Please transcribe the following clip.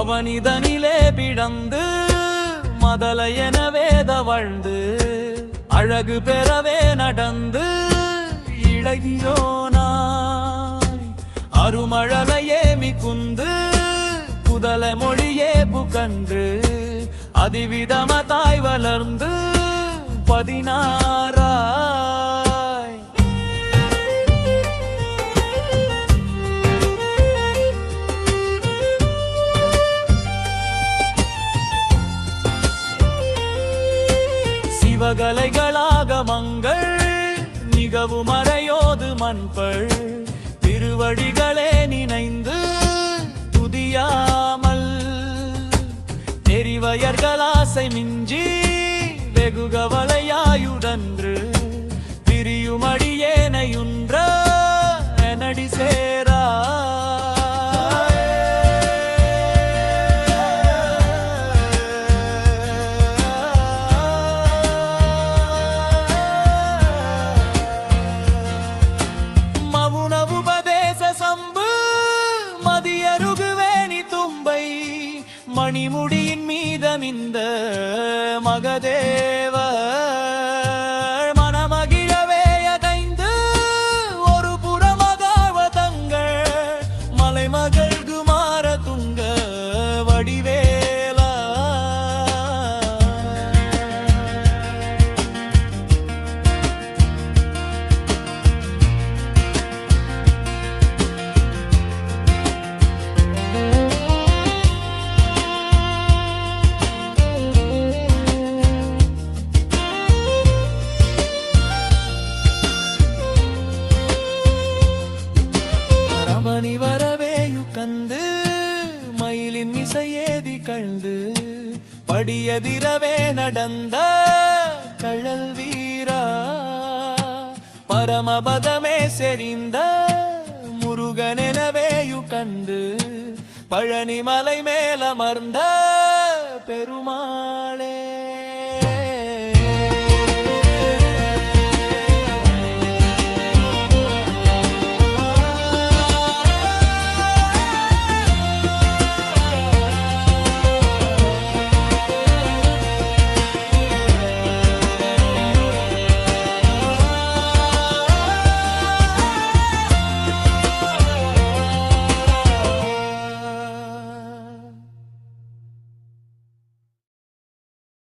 அவனிதனிலே பிடந்து மதலை எனவே தவழ்ந்து அழகு பெறவே நடந்து இழகியோனாய் அருமழலையே மிகுந்து புதல மொழியே புகன்று அதிவிதமதாய் வளர்ந்து 16 சிவகலைகளாக மங்கள் மிகவும் அறையோது மண்பள் திருவடிகளே நினைந்து துதியாமல் நெறிவயர்களாசை மிஞ்சி வெகு கவலையாயுடன்று பிரியுமடியேனையுன்ற எனடி சேரா மணிமுடியின் மீதமிந்த மகதேவ மனமகிழவே அதைந்து ஒரு புறமகாவதங்கள் மலைமகள் குமார துங்க வடிவேலா மணி வரவேயு கந்து மயிலின் இசையேதி கழ்ந்து படியதிரவே நடந்த கழல் வீரா பரமபதமே செறிந்த முருகனெனவேயு கண்டு பழனி மலை மேலமர்ந்த பெருமாளே